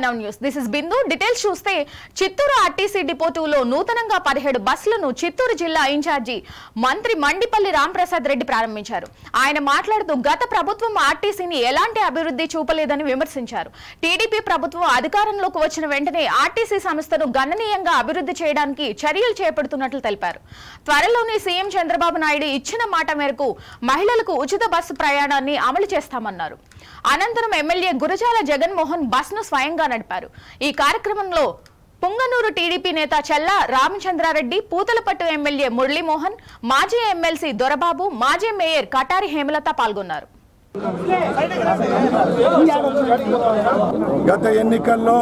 I-Now News. This is Bindu. Details చూస్తే Chittoor RTC depot 2లో నూతనంగా 17 బస్సులను చిత్తూరు జిల్లా ఇన్ఛార్జి మంత్రి మండిపల్లి రాంప్రసాద్ రెడ్డి ప్రారంభించారు. ఆయన మాట్లాడుతూ గత ప్రభుత్వం ఆర్టీసీని ఎలాంటి అభివృద్ధి చూపలేదని విమర్శించారు. టీడీపీ ప్రభుత్వం అధికారంలోకి వచ్చిన వెంటనే ఆర్టీసీ సంస్థను గణనీయంగా అభివృద్ధి చేయడానికి చర్యలు చేపడుతున్నట్లు తెలిపారు. త్వరలోనే సీఎం చంద్రబాబు నాయుడు ఇచ్చిన మాట మేరకు మహిళలకు ఉచిత బస్సు ప్రయాణాన్ని అమలు చేస్తామన్నారు. అనంతరం ఎమ్మెల్యే గురజాల జగన్మోహన్ బస్సును స్వయంగా నడిపారు. ఈ కార్యక్రమంలో పుంగనూరు టీడీపీ నేత చల్లా రామచంద్రారెడ్డి, పూతలపట్టు ఎమ్మెల్యే మురళీమోహన్, మాజీ ఎమ్మెల్సీ దొరబాబు, మాజీ మేయర్ కటారి హేమలత పాల్గొన్నారు. గత ఎన్నికల్లో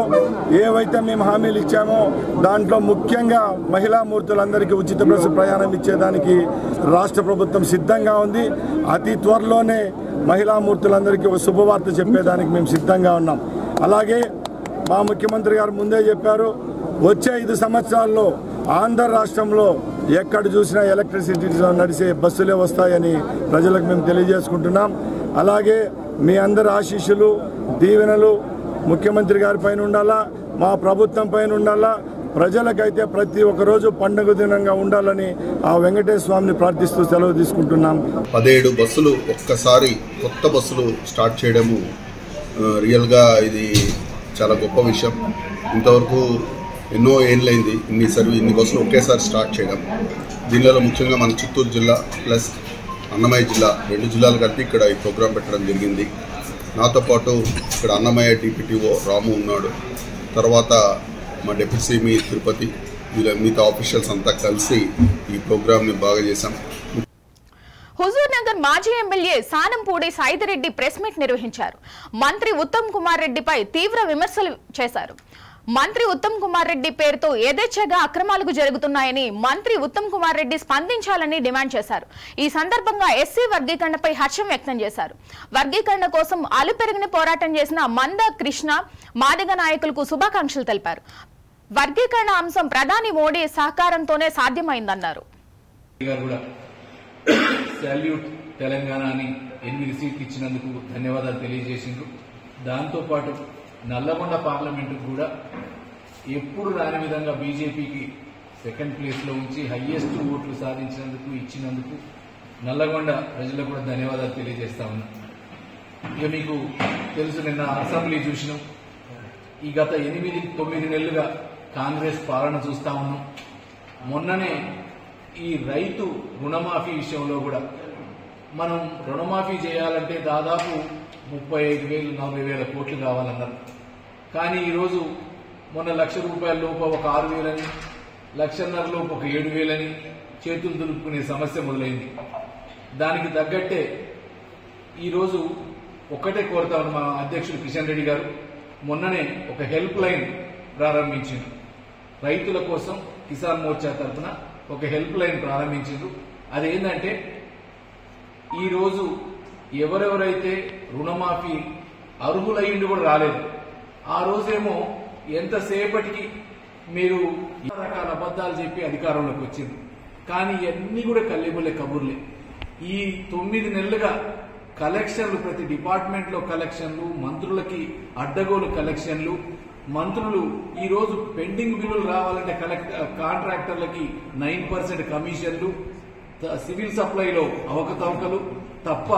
ఏవైతే మేము హామీలు ఇచ్చామో దాంట్లో ముఖ్యంగా మహిళా మూర్తులందరికీ ఉచిత బస్సు ప్రయాణం ఇచ్చేదానికి రాష్ట్ర ప్రభుత్వం సిద్ధంగా ఉంది. అతి త్వరలోనే మహిళా మూర్తులందరికీ ఒక శుభవార్త చెప్పేదానికి మేము సిద్ధంగా ఉన్నాం. అలాగే మా ముఖ్యమంత్రి గారు ముందే చెప్పారు, వచ్చే 5 సంవత్సరాల్లో ఆంధ్ర రాష్ట్రంలో ఎక్కడ చూసినా ఎలక్ట్రిసిటీతో నడిచే బస్సులే వస్తాయని ప్రజలకు మేము తెలియజేసుకుంటున్నాం. అలాగే మీ అందరి ఆశీస్సులు, దీవెనలు ముఖ్యమంత్రి గారి పైన ఉండాలా, మా ప్రభుత్వం పైన ఉండాలా. ప్రజలకైతే ప్రతి ఒక్క రోజు పండుగ దినంగా ఉండాలని ఆ వెంకటేశ్వర స్వామిని ప్రార్థిస్తూ సెలవు తీసుకుంటున్నాం. 17 బస్సులు ఒక్కసారి కొత్త బస్సులు స్టార్ట్ చేయడము రియల్గా ఇది చాలా గొప్ప విషయం. ఇంతవరకు ఎన్నో ఏళ్ళైంది ఇన్ని బస్సులు ఒకేసారి స్టార్ట్ చేయడం. దీనిలో ముఖ్యంగా మన చిత్తూరు జిల్లా ప్లస్ అన్నమయ్య జిల్లా 2 జిల్లాలు కలిపి ఇక్కడ ఈ ప్రోగ్రాం పెట్టడం జరిగింది. నాతో పాటు ఇక్కడ అన్నమయ్య డిప్యూటీఓ రాము ఉన్నాడు, తర్వాత మా డిప్యూటీ సీఎం తిరుపతి, మిగతా ఆఫీషియల్స్ అంతా కలిసి ఈ ప్రోగ్రామ్ని బాగా చేశాం. హుజూర్ నగర్ మాజీ MLA Sanampudi Saidireddy press meet నిర్వహించారు. మంత్రి ఉత్తమ్ కుమార్ రెడ్డిపై తీవ్ర విమర్శలు చేశారు. మంత్రి ఉత్తమ్ కుమార్ రెడ్డి పేరుతో యథేచ్ఛగా అక్రమాలకు జరుగుతున్నాయని మంత్రి ఉత్తమ్ కుమార్ రెడ్డి స్పందించాలని డిమాండ్ చేశారు. ఈ సందర్భంగా ఎస్సీ వర్గీకరణపై హర్షం వ్యక్తం చేశారు. వర్గీకరణ కోసం అలుపెరిగిన పోరాటం చేసిన మంద కృష్ణ, మాదిగ నాయకులకు శుభాకాంక్షలు తెలిపారు. వర్గీకరణ అంశం ప్రధాని మోడీ సహకారంతోనే సాధ్యమైందన్నారు. తెలంగాణ అని 8 సీట్లు ఇచ్చినందుకు ధన్యవాదాలు తెలియజేసిండ్రు. దాంతోపాటు నల్లగొండ పార్లమెంటుకు కూడా ఎప్పుడు రాని విధంగా బీజేపీకి 2nd ప్లేస్లో ఉంచి హైయెస్ట్ ఓట్లు సాధించినందుకు ఇచ్చినందుకు నల్లగొండ ప్రజలకు కూడా ధన్యవాదాలు తెలియజేస్తా ఉన్నా. ఇక మీకు తెలుసు, నిన్న అసెంబ్లీ చూసినాం. ఈ గత 8-9 నెలలుగా కాంగ్రెస్ పాలన చూస్తా ఉన్నాం. మొన్ననే ఈ రైతు రుణమాఫీ విషయంలో కూడా మనం రుణమాఫీ చేయాలంటే దాదాపు 35,000-40,000 కోట్లు కావాలన్నారు. కానీ ఈరోజు మొన్న ₹1,00,000 లోపు ఒక 6,000 అని, ₹1,50,000 లోపు ఒక 7,000 అని చేతులు దులుపుకునే సమస్య మొదలైంది. దానికి తగ్గట్టే ఈరోజు ఒక్కటే కోరుతా ఉన్న మా అధ్యక్షుడు కిషన్ రెడ్డి గారు మొన్ననే ఒక హెల్ప్ లైన్ ప్రారంభించారు. రైతుల కోసం కిసాన్ మోర్చా తరఫున ఒక హెల్ప్ లైన్ ప్రారంభించారు. అదేంటంటే ఈరోజు ఎవరెవరైతే రుణమాఫీ అర్హులయ్యిండి కూడా రాలేదు, ఆ రోజేమో ఎంతసేపటికి మీరు రకాల అబద్దాలు చెప్పి అధికారంలోకి వచ్చింది. కానీ ఇవన్నీ కూడా కల్లిబుల్లే కబుర్లే. ఈ 9 నెలలుగా కలెక్షన్లు, ప్రతి డిపార్ట్మెంట్లో కలెక్షన్లు, మంత్రులకి అడ్డగోలు కలెక్షన్లు, మంత్రులు ఈరోజు పెండింగ్ బిల్లులు రావాలంటే కాంట్రాక్టర్లకి 9% కమిషన్లు, సివిల్ సప్లైలో అవకతవకలు తప్ప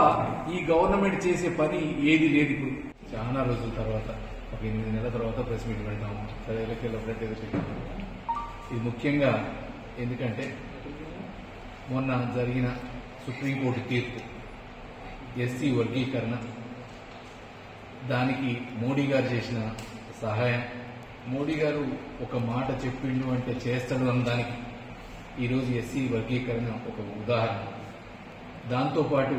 ఈ గవర్నమెంట్ చేసే పని ఏది లేదు. ఇప్పుడు చాలా రోజుల తర్వాత, ఒక 8 నెలల తర్వాత ప్రెస్ మీట్ పెడతాము. ఇది ముఖ్యంగా ఎందుకంటే మొన్న జరిగిన సుప్రీంకోర్టు తీర్పు, ఎస్సీ వర్గీకరణ, దానికి మోడీ గారు చేసిన సహాయం, మోడీ గారు ఒక మాట చెప్పిండు అంటే చేస్తాడు అన్నదానికి ఈరోజు ఎస్సీ వర్గీకరణ ఒక ఉదాహరణ. దాంతోపాటు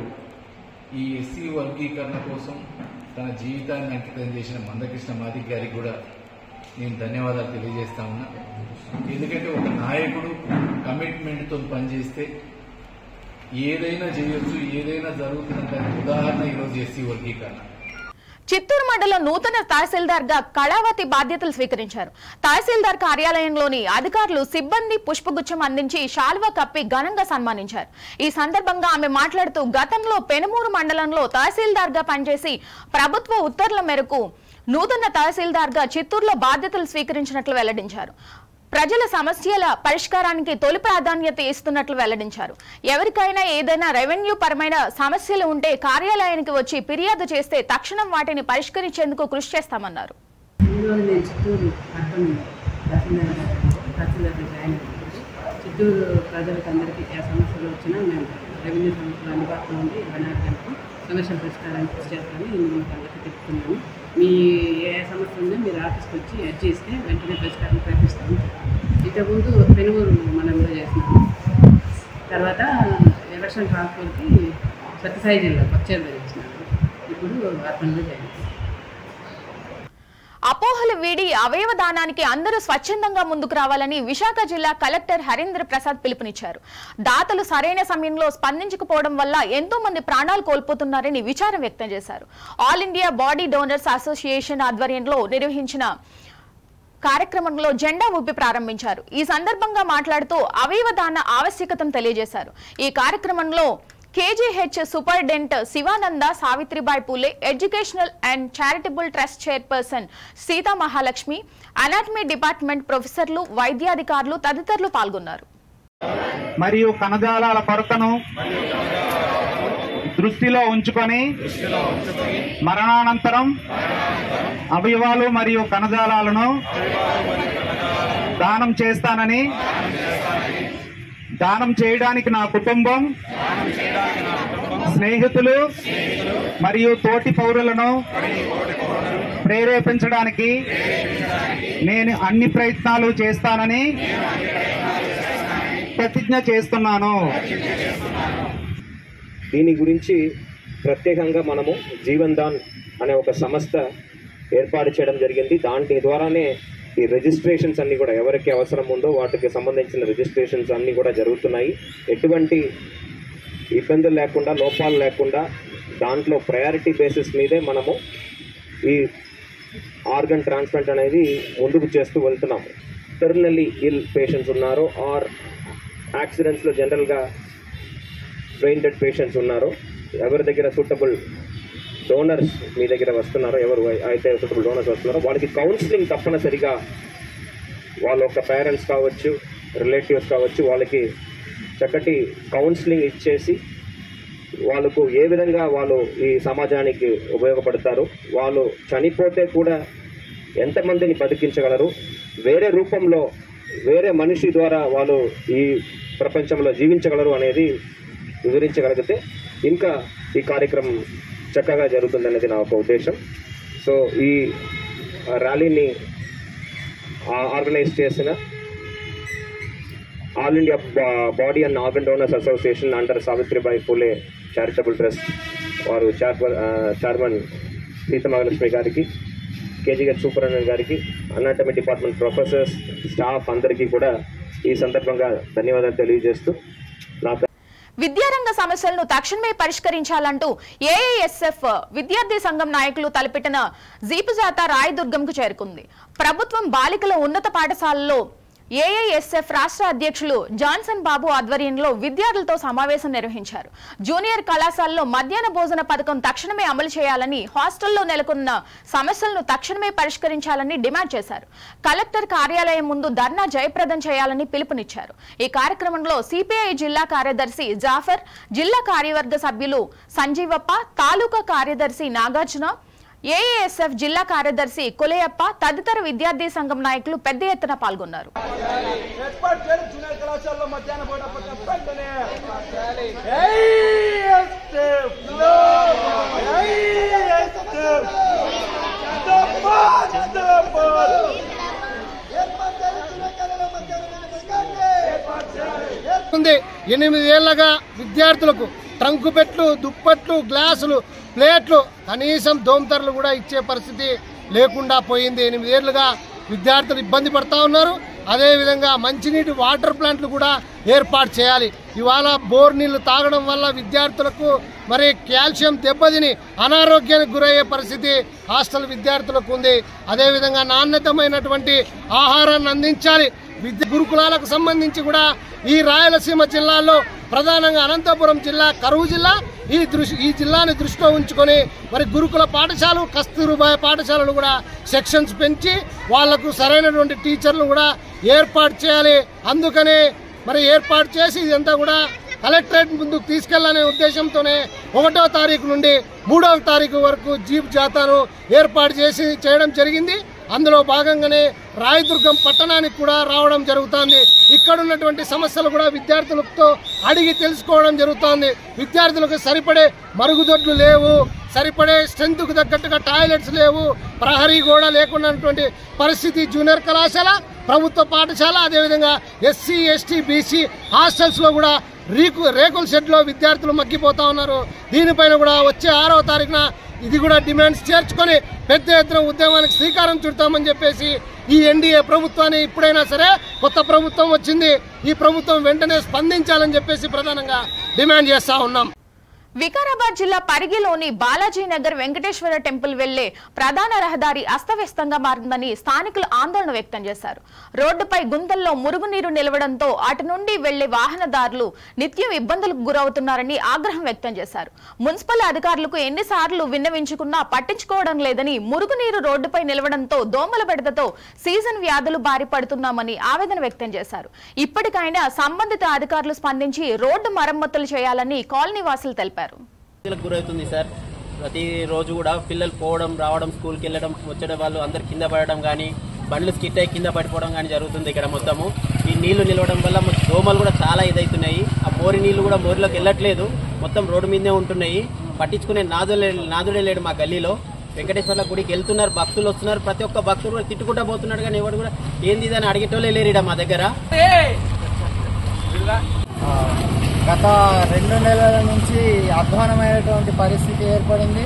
ఈ ఎస్సీ వర్గీకరణ కోసం తన జీవితాన్ని అంకితం చేసిన మందకృష్ణ మాదిగ గారికి కూడా నేను ధన్యవాదాలు తెలియజేస్తా ఉన్నా. ఎందుకంటే ఒక నాయకుడు కమిట్మెంట్తో పనిచేస్తే ఏదైనా చేయొచ్చు, ఏదైనా జరుగుతుందంటే ఉదాహరణ ఈరోజు ఎస్సీ వర్గీకరణ. చిత్తూరు మండలం నూతన తహసీల్దార్ గా కళావతి బాధ్యతలు స్వీకరించారు. తహసీల్దార్ కార్యాలయంలోని అధికారులు సిబ్బంది పుష్పగుచ్చం అందించి శాల్వా కప్పి ఘనంగా సన్మానించారు. ఈ సందర్భంగా ఆమె మాట్లాడుతూ గతంలో పెనుమూరు మండలంలో తహసీల్దార్ గా పనిచేసి ప్రభుత్వ ఉత్తర్వుల మేరకు నూతన తహసీల్దార్గా చిత్తూరులో బాధ్యతలు స్వీకరించినట్లు వెల్లడించారు. ప్రజల సమస్యల పరిష్కారానికి తొలి ప్రాధాన్యత ఇస్తున్నట్లు వెల్లడించారు. ఎవరికైనా ఏదైనా రెవెన్యూ పరమైన సమస్యలు ఉంటే కార్యాలయానికి వచ్చి ఫిర్యాదు చేస్తే తక్షణం వాటిని పరిష్కరించేందుకు కృషి చేస్తామన్నారు. చిత్తూరు ప్రజలకు అందరికీ ఏ సమస్యలు వచ్చినా మేము రెవెన్యూ సమస్యలు అందుబాటులో ఉండి 24 గంటలు సమస్యల పరిష్కారానికి కృషి చేస్తామని మీకు అందరికీ చెప్తున్నాము. మీ ఏ సమస్య ఉందో మీరు ఆఫీస్కి వచ్చి అర్జీ ఇస్తే వెంటనే పరిష్కారం ప్రయత్నిస్తాము. ఇంతకుముందు పెనుగూరు మండలంలో చేసినాము. తర్వాత ఎలక్షన్ ట్రాన్స్ఫర్కి సత్యసాయి జిల్లా కొచ్చేరు ఇచ్చినాము. ఇప్పుడు అర్బన్లో చేయాలి. అపోహలు వీడి అవయవ దానానికి అందరూ స్వచ్ఛందంగా ముందుకు రావాలని విశాఖ జిల్లా కలెక్టర్ హరీంద్ర ప్రసాద్ పిలుపునిచ్చారు. దాతలు సరైన సమయంలో స్పందించకపోవడం వల్ల ఎంతో మంది ప్రాణాలు కోల్పోతున్నారని విచారం వ్యక్తం చేశారు. All India body donors association ఆధ్వర్యంలో నిర్వహించిన కార్యక్రమంలో జెండా ఊపి ప్రారంభించారు. ఈ సందర్భంగా మాట్లాడుతూ అవయవ దాన ఆవశ్యకతను తెలియజేశారు. ఈ కార్యక్రమంలో KGH superintendent Shivananda, Savitribai Phule, educational and charitable trust chairperson Sita Mahalakshmi, anatomy department ప్రొఫెసర్లు, వైద్యాధికారులు తదితరులు పాల్గొన్నారు. మరియు కణజాలాల కొరతను దృష్టిలో ఉంచుకొని మరణానంతరం అవయవాలు మరియు కణజాలాలను దానం చేస్తానని, దానం చేయడానికి నా కుటుంబం, స్నేహితులు మరియు తోటి పౌరులను ప్రేరేపించడానికి నేను అన్ని ప్రయత్నాలు చేస్తానని ప్రతిజ్ఞ చేస్తున్నాను. దీని గురించి ప్రత్యేకంగా మనము జీవన్ దాన్ అనే ఒక సంస్థ ఏర్పాటు చేయడం జరిగింది. దాని ద్వారానే ఈ రిజిస్ట్రేషన్స్ అన్ని కూడా ఎవరికి అవసరం ఉందో వాటికి సంబంధించిన రిజిస్ట్రేషన్స్ అన్ని కూడా జరుగుతున్నాయి. ఎటువంటి ఇబ్బందులు లేకుండా, లోపాలు లేకుండా దాంట్లో ప్రయారిటీ బేసిస్ మీదే మనము ఈ ఆర్గన్ ట్రాన్స్ప్లాంట్ అనేది ముందుకు చేస్తూ వెళ్తున్నాము. టెర్మినల్లీ ఇల్ పేషెంట్స్ ఉన్నారు, ఆర్ యాక్సిడెంట్స్లో జనరల్గా బ్రెయిన్ డెడ్ పేషెంట్స్ ఉన్నారు, ఎవరి దగ్గర సూటబుల్ డోనర్స్ మీ దగ్గర వస్తున్నారో, ఎవరు అయితే సూటబుల్ డోనర్స్ వస్తున్నారో వాళ్ళకి కౌన్సిలింగ్ తప్పనిసరిగా వాళ్ళ యొక్క పేరెంట్స్ కావచ్చు, రిలేటివ్స్ కావచ్చు, వాళ్ళకి చక్కటి కౌన్సిలింగ్ ఇచ్చేసి వాళ్ళకు ఏ విధంగా వాళ్ళు ఈ సమాజానికి ఉపయోగపడతారు, వాళ్ళు చనిపోతే కూడా ఎంతమందిని బతికించగలరు, వేరే రూపంలో వేరే మనిషి ద్వారా వాళ్ళు ఈ ప్రపంచంలో జీవించగలరు అనేది వివరించగలిగితే ఇంకా ఈ కార్యక్రమం చక్కగా జరుగుతుందనేది నా ఒక ఉద్దేశం. సో ఈ ర్యాలీని ఆర్గనైజ్ చేసిన all India body and organ donors association under Savitribai Phule charitable trust వారు చైర్మన్ సీతా మహాలక్ష్మి గారికి, KGH సూపరింటెండెంట్ గారికి, అనాటమీ డిపార్ట్మెంట్ ప్రొఫెసర్స్, స్టాఫ్ అందరికీ కూడా ఈ సందర్భంగా ధన్యవాదాలు తెలియజేస్తూ విద్యారంగ సమస్యలను తక్షణమే పరిష్కరించాలంటూ AISF విద్యార్థి సంఘం నాయకులు తలపెట్టిన జీపు జాతా రాయదుర్గంకు చేరుకుంది. ప్రభుత్వం బాలికల ఉన్నత పాఠశాలలో AISF రాష్ట్ర అధ్యక్షులు జాన్సన్ బాబు ఆధ్వర్యంలో విద్యార్థులతో సమావేశం నిర్వహించారు. జూనియర్ కళాశాలలో మధ్యాహ్న భోజన పథకం తక్షణమే అమలు చేయాలని, హాస్టల్లో నెలకొన్న సమస్యలను తక్షణమే పరిష్కరించాలని డిమాండ్ చేశారు. కలెక్టర్ కార్యాలయం ముందు ధర్నా జయప్రదం చేయాలని పిలుపునిచ్చారు. ఈ కార్యక్రమంలో CPI జిల్లా కార్యదర్శి జాఫర్, జిల్లా కార్యవర్గ సభ్యులు సంజీవప్ప, తాలూకా కార్యదర్శి నాగార్జున, AISF జిల్లా కార్యదర్శి కొలయప్ప తదితర విద్యార్థి సంఘం నాయకులు పెద్ద ఎత్తున పాల్గొన్నారు. ఎనిమిది ఏళ్లగా విద్యార్థులకు ట్రంకు పెట్లు, దుప్పట్లు, గ్లాసులు, ప్లేట్లు, కనీసం దోమతరలు కూడా ఇచ్చే పరిస్థితి లేకుండా పోయింది. 8 ఏళ్లుగా విద్యార్థులు ఇబ్బంది పడతా ఉన్నారు. అదేవిధంగా మంచినీటి వాటర్ ప్లాంట్లు కూడా ఏర్పాటు చేయాలి. ఇవాళ బోర్ నీళ్లు తాగడం వల్ల విద్యార్థులకు మరి కాల్షియం దెబ్బతిని అనారోగ్యానికి గురయ్యే పరిస్థితి హాస్టల్ విద్యార్థులకు ఉంది. అదేవిధంగా నాణ్యతమైనటువంటి ఆహారాన్ని అందించాలి. గురుకులాలకు సంబంధించి కూడా ఈ రాయలసీమ జిల్లాల్లో ప్రధానంగా అనంతపురం జిల్లా కరువు జిల్లా. ఈ జిల్లాని దృష్టిలో ఉంచుకొని మరి గురుకుల పాఠశాలలు, కస్తూరిబాయి పాఠశాలలు కూడా సెక్షన్స్ పెంచి వాళ్లకు సరైనటువంటి టీచర్లు కూడా ఏర్పాటు చేయాలి. అందుకనే మరి ఏర్పాటు చేసి ఇదంతా కూడా కలెక్టరేట్ ముందుకు తీసుకెళ్లనే ఉద్దేశంతోనే 1వ తారీఖు నుండి 3వ తారీఖు వరకు జీప్ జాతాను ఏర్పాటు చేయడం జరిగింది. అందులో భాగంగానే రాయదుర్గం పట్టణానికి కూడా రావడం జరుగుతోంది. ఇక్కడ ఉన్నటువంటి సమస్యలు కూడా విద్యార్థులతో అడిగి తెలుసుకోవడం జరుగుతోంది. విద్యార్థులకు సరిపడే మరుగుదొడ్లు లేవు, సరిపడే స్ట్రెంత్కు తగ్గట్టుగా టాయిలెట్స్ లేవు, ప్రహరీ కూడా లేకున్నటువంటి పరిస్థితి. జూనియర్ కళాశాల, ప్రభుత్వ పాఠశాల, అదేవిధంగా ఎస్సీ, ఎస్టీ, బీసీ హాస్టల్స్లో కూడా రేకుల షెడ్లో విద్యార్థులు మగ్గిపోతా ఉన్నారు. దీనిపైన కూడా వచ్చే 6వ తారీఖున ఇది కూడా డిమాండ్స్ చేర్చుకొని పెద్ద ఎత్తున ఉద్యమానికి శ్రీకారం చుడతామని చెప్పేసి ఈ ఎన్డీఏ ప్రభుత్వాన్ని ఇప్పుడైనా సరే, కొత్త ప్రభుత్వం వచ్చింది, ఈ ప్రభుత్వం వెంటనే స్పందించాలని చెప్పేసి ప్రధానంగా డిమాండ్ చేస్తా ఉన్నాం. వికారాబాద్ జిల్లా పరిగిలోని బాలాజీ నగర్ వెంకటేశ్వర టెంపుల్ వెళ్లే ప్రధాన రహదారి అస్తవ్యస్తంగా మారిందని స్థానికులు ఆందోళన వ్యక్తం చేశారు. రోడ్డుపై గుంతల్లో మురుగునీరు నిలవడంతో అటు నుండి వెళ్లే వాహనదారులు నిత్యం ఇబ్బందులకు గురవుతున్నారని ఆగ్రహం వ్యక్తం చేశారు. మున్సిపల్ అధికారులకు ఎన్నిసార్లు విన్నవించుకున్నా పట్టించుకోవడం లేదని, మురుగునీరు రోడ్డుపై నిలవడంతో దోమల బెడదతో సీజన్ వ్యాధులు బారి పడుతున్నామని ఆవేదన వ్యక్తం చేశారు. ఇప్పటికైనా సంబంధిత అధికారులు స్పందించి రోడ్డు మరమ్మతులు చేయాలని కాలనీ వాసులు తెలిపారు. గురవుతుంది సార్. ప్రతిరోజు కూడా పిల్లలు పోవడం, రావడం, స్కూల్కి వెళ్ళడం, వచ్చే వాళ్ళు అందరు కింద పడడం కానీ, బండ్లు స్కిట్ అయ్యి కింద పడిపోవడం కానీ జరుగుతుంది ఇక్కడ మొత్తము. ఈ నీళ్లు నిలవడం వల్ల దోమలు కూడా చాలా ఇదవుతున్నాయి. ఆ మోరి నీళ్లు కూడా మోరిలోకి వెళ్ళట్లేదు, మొత్తం రోడ్డు మీదే ఉంటున్నాయి. పట్టించుకునే నాదుడే లేడు మా గల్లీలో. వెంకటేశ్వర్ల గుడికి వెళ్తున్నారు, భక్తులు వస్తున్నారు, ప్రతి ఒక్క భక్తులు కూడా తిట్టుకుంటా పోతున్నాడు కానీ ఎవరు కూడా ఏంది ఇదని అడిగేటోళ్ళే లేరు మా దగ్గర. గత 2 నెలల నుంచి అధ్వానమైనటువంటి పరిస్థితి ఏర్పడింది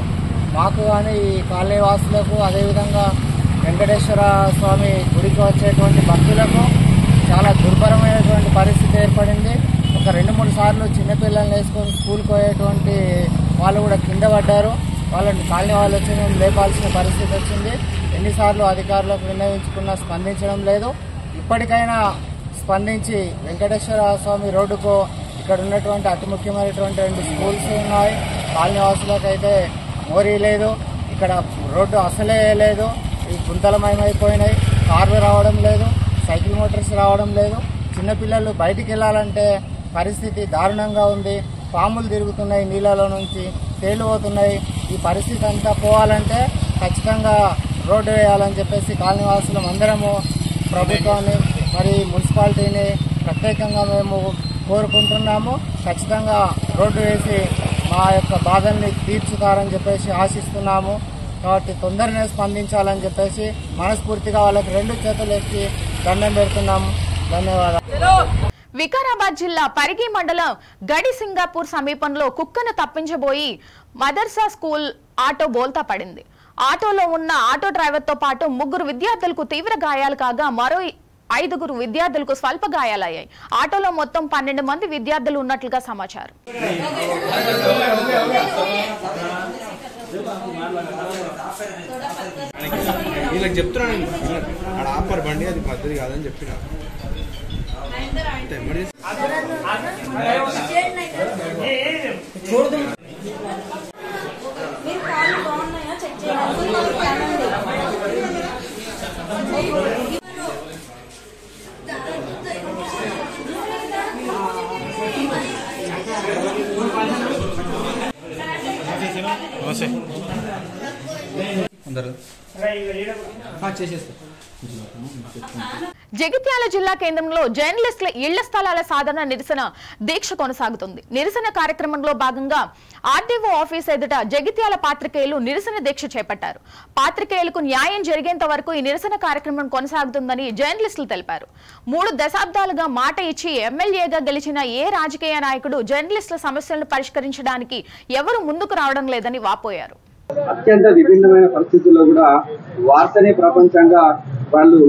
మాకు కానీ, ఈ కాలనీ వాసులకు, అదేవిధంగా వెంకటేశ్వర స్వామి గుడికి వచ్చేటువంటి భక్తులకు చాలా దుర్భరమైనటువంటి పరిస్థితి ఏర్పడింది. ఒక 2-3 సార్లు చిన్నపిల్లల్ని వేసుకొని స్కూల్కి పోయేటువంటి వాళ్ళు కూడా కింద పడ్డారు. వాళ్ళని కాలనీ వాళ్ళు వచ్చి మేము లేపాల్సిన పరిస్థితి వచ్చింది. ఎన్నిసార్లు అధికారులకు విన్నవించుకున్నా స్పందించడం లేదు. ఇప్పటికైనా స్పందించి వెంకటేశ్వర స్వామి రోడ్డుకు ఇక్కడ ఉన్నటువంటి అతి ముఖ్యమైనటువంటి 2 స్కూల్స్ ఉన్నాయి. కాలనీ వాసులకైతే మోరీ లేదు, ఇక్కడ రోడ్డు అసలే లేదు, ఈ గుంతలమయమైపోయినాయి. కార్లు రావడం లేదు, సైకిల్ మోటార్స్ రావడం లేదు. చిన్నపిల్లలు బయటికి వెళ్ళాలంటే పరిస్థితి దారుణంగా ఉంది. పాములు తిరుగుతున్నాయి, నీళ్ళలో నుంచి తేలు పోతున్నాయి. ఈ పరిస్థితి అంతా పోవాలంటే ఖచ్చితంగా రోడ్డు వేయాలని చెప్పేసి కాలనీ వాసులం అందరము ప్రభుత్వాన్ని మరి మున్సిపాలిటీని ప్రత్యేకంగా మేము కోరుకుంటున్నాము. ఖచ్చితంగా రోడ్డు వేసి మా యొక్క బాధల్ని తీర్చుతారని చెప్పేసి ఆశిస్తున్నాము. కాబట్టి తొందరనే స్పందించాలని చెప్పేసి మనస్ఫూర్తిగా వాళ్ళకి 2 చేతులు ఎత్తి దండం పెడుతున్నాము. ధన్యవాదాలు. వికారాబాద్ జిల్లా పరిగి మండలం గడి సింగాపూర్ సమీపంలో కుక్కను తప్పించబోయి మదర్సా స్కూల్ ఆటో బోల్తా పడింది. ఆటోలో ఉన్న ఆటో డ్రైవర్తో పాటు 3 విద్యార్థులకు తీవ్ర గాయాలు కాగా మరో 5 విద్యార్థులకు స్వల్ప గాయాలయ్యాయి. ఆటోలో మొత్తం 12 మంది విద్యార్థులు ఉన్నట్లుగా సమాచారం. చెప్తున్నాను ఆపర్ బండి అది పద్ధతి కాదని చెప్పిన జగిత్యాల జిల్లా కేంద్రంలో జర్నలిస్టుల ఇళ్ల స్థలాల సాధన నిరసన దీక్ష కొనసాగుతుంది. నిరసన కార్యక్రమంలో భాగంగా ఆర్డీఓ ఆఫీస్ ఎదుట జగిత్యాల పాత్రికేయులు నిరసన దీక్ష చేపట్టారు. పాత్రికేయులకు న్యాయం జరిగేంత వరకు ఈ నిరసన కార్యక్రమం కొనసాగుతుందని జర్నలిస్టులు తెలిపారు. 3 దశాబ్దాలుగా మాట ఇచ్చి ఎమ్మెల్యేగా గెలిచిన ఏ రాజకీయ నాయకుడు జర్నలిస్టుల సమస్యలను పరిష్కరించడానికి ఎవరు ముందుకు రావడం లేదని వాపోయారు. అత్యంత విభిన్నమైన పరిస్థితుల్లో కూడా వార్తని ప్రపంచంగా వాళ్ళు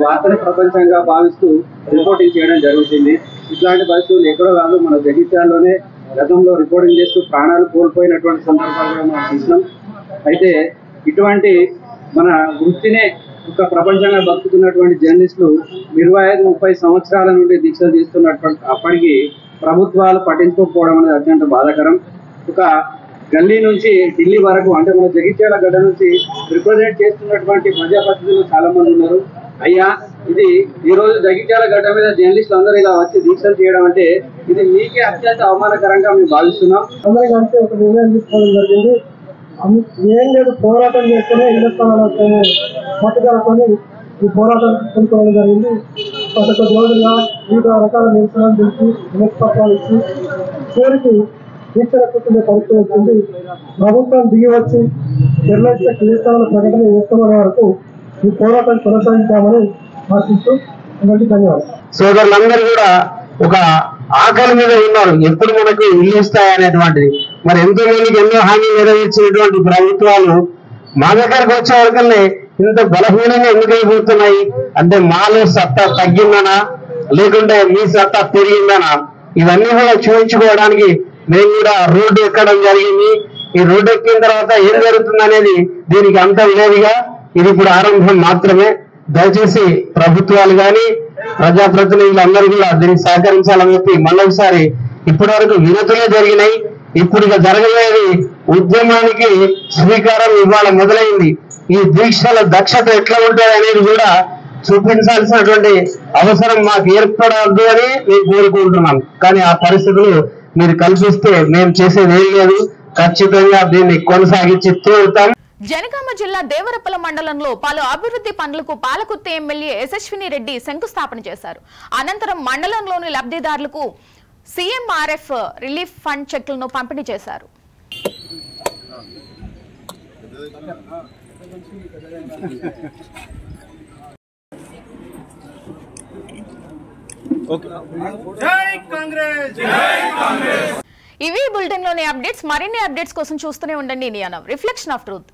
వార్తని ప్రపంచంగా భావిస్తూ రిపోర్టింగ్ చేయడం జరుగుతుంది. ఇట్లాంటి పరిస్థితులు ఎక్కడో కాదు, మన జగిత్యాల్లోనే గతంలో రిపోర్టింగ్ చేస్తూ ప్రాణాలు కోల్పోయినటువంటి సందర్భాలు మనం చూసినాం. అయితే ఇటువంటి మన వృత్తినే ఒక ప్రపంచంగా బతుకుతున్నటువంటి జర్నలిస్టులు 25-30 సంవత్సరాల నుండి దీక్షలు చేస్తున్నటువంటి అప్పటికి ప్రభుత్వాలు పట్టించుకోకపోవడం అనేది అత్యంత బాధాకరం. ఒక గల్లీ నుంచి ఢిల్లీ వరకు అంటే మన జగిత్యాల గడ్డ నుంచి రిప్రజెంట్ చేస్తున్నటువంటి ప్రజాప్రతినిధులు చాలా మంది ఉన్నారు. అయ్యా, ఇది ఈ రోజు జగిత్యాల గడ్డ మీద జర్నలిస్టులు అందరూ ఇలా వచ్చి దీక్షలు చేయడం అంటే ఇది మీకే అత్యంత అవమానకరంగా మేము భావిస్తున్నాం. అందరూ కలిసి ఒక నిర్ణయం తీసుకోవడం జరిగింది. ఏం లేదు, పోరాటం చేస్తేనే ఇళ్ల స్థలాలు వస్తాయని పట్టుదలతోని ఈ పోరాటం కొనుక్కోవడం జరిగింది. గత కొద్ది రోజులుగా వివిధ రకాల నిరసనలు తెలిసి వినతిపత్రాలు ఇచ్చి చివరికి దీక్షల కూర్చునే పరిస్థితి వచ్చింది. ప్రభుత్వం దిగి వచ్చి జర్నలిస్టులకు ఇళ్ల స్థలాల ప్రకటన చేస్తామనే వరకు ఈ పోరాటం కొనసాగించామని ఆశిస్తూ ధన్యవాదాలు. సోదరులందరూ కూడా ఒక ఆకలి మీద ఉన్నారు, ఎప్పుడు మనకు ఇల్లు ఇస్తాయనేటువంటిది. మరి ఎంతో మందికి ఎన్నో హామీలు నెరవేర్చినటువంటి ప్రభుత్వాలు మా దగ్గరకు వచ్చే వరకల్నే ఇంత బలహీనంగా ఎందుకైపోతున్నాయి అంటే మాలో సత్తా తగ్గిందనా లేకుంటే మీ సత్తా పెరిగిందనా, ఇవన్నీ కూడా చూపించుకోవడానికి మేము కూడా రోడ్డు ఎక్కడం జరిగింది. ఈ రోడ్డు ఎక్కిన తర్వాత ఏం జరుగుతుంది అనేది దీనికి అంతం లేదుగా, ఇది ఇప్పుడు ఆరంభం మాత్రమే. దయచేసి ప్రభుత్వాలు కానీ ప్రజాప్రతినిధులు అందరూ కూడా దీనికి సహకరించాలని చెప్పి మళ్ళొకసారి ఇప్పటి వరకు వినతులే జరిగినాయి. ఇప్పుడు ఇక జరగలేని ఉద్యమానికి శ్రీకారం ఇవాళ మొదలైంది. ఈ దీక్షల దక్షత ఎట్లా ఉంటుంది అనేది కూడా చూపించాల్సినటువంటి అవసరం మాకు ఏర్పడవద్దు అని నేను కోరుకుంటున్నాను. కానీ ఆ పరిస్థితులు మీరు కల్పిస్తే మేము చేసేది ఏం లేదు, ఖచ్చితంగా దీన్ని కొనసాగించి తీరుతాం. జనగామ జిల్లా దేవరపల మండలంలో పలు అభివృద్ధి పనులకు పాలకుర్తి ఎమ్మెల్యే యశస్విని రెడ్డి శంకుస్థాపన చేశారు. అనంతరం మండలంలోని లబ్ధిదారులకు సీఎంఆర్ఎఫ్ రిలీఫ్ ఫండ్ చెక్లను పంపిణీ చేశారు. ఇవి బులెటిన్ లోని అప్డేట్స్. మరిన్ని అప్డేట్స్ కోసం చూస్తూనే ఉండండి India now, reflection of truth.